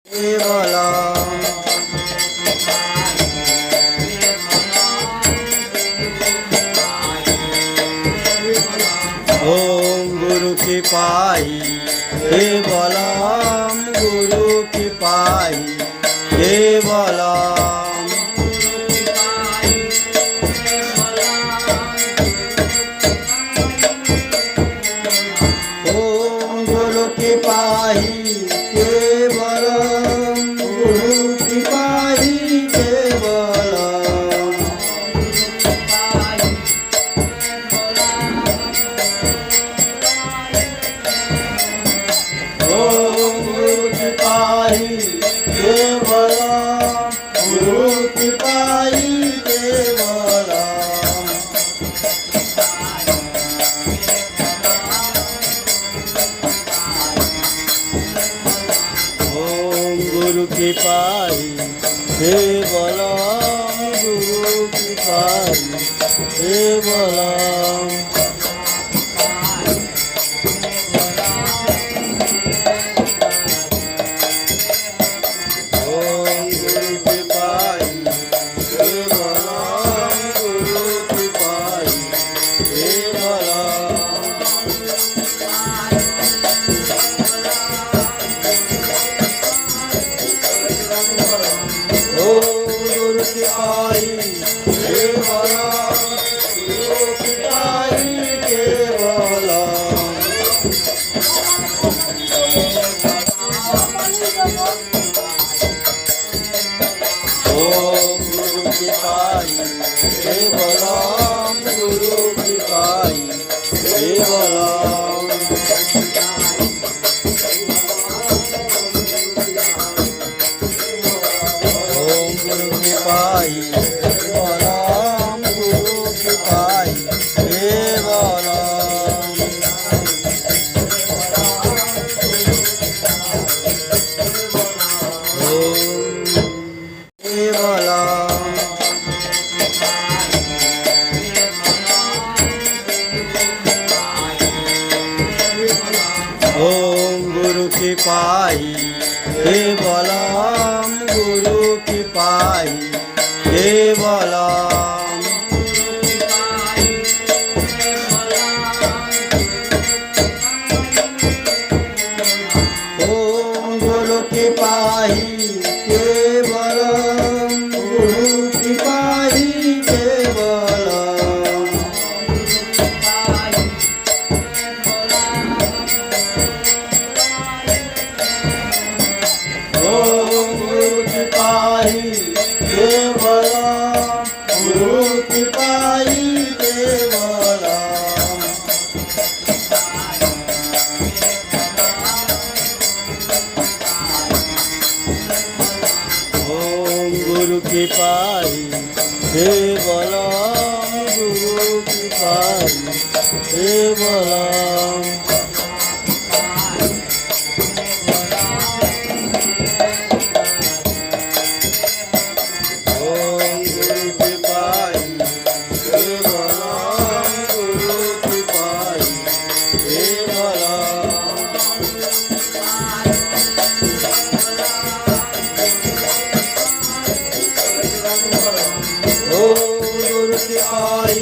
केवलम ओम गुरु की पाई केवलम गुरु की पाई केवलम ओम गुरु की पाई केवलम गुरु की पाई केवलम ओम गुरु की पाई केवलम गुरु की पाई केवलम ओम गुरु की पाई केवलम गुरु की पाई केवलम ओम गुरु की पाई केवलम गुरु की पाई केवलम ओम गुरु की पाई केवलम गुरु की पाई केवलम ओम गुरु की पाई केवलम गुरु की पाई केवलम ओम गुरु की पाई केवलम गुरु की पाई केवलम ओम गुरु की पाई केवलम गुरु की पाई केवलम ओम गुरु की पाई केवलम गुरु की पाई केवलम ओम गुरु की पाई केवलम गुरु की पाई केवलम ओम गुरु की पाई केवलम गुरु की पाई केवलम ओम गुरु की पाई केवलम गुरु की पाई केवलम ओम गुरु की पाई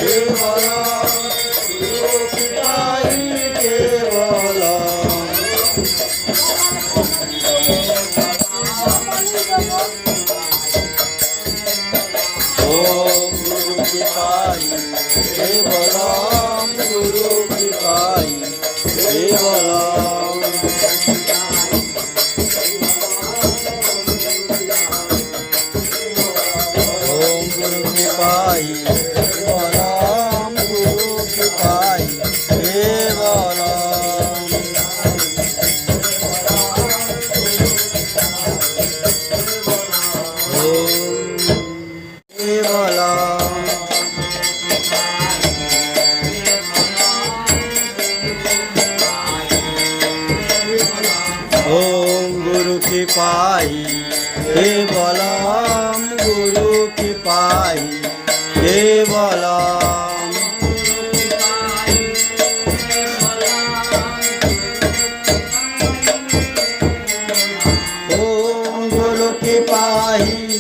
केवलम गुरु की पाई केवलम ओम गुरु की पाई केवलम गुरु की पाई केवलम ओम गुरु की पाई केवलम गुरु की पाई केवलम ओम गुरु की पाई केवलम गुरु की पाई केवलम नाही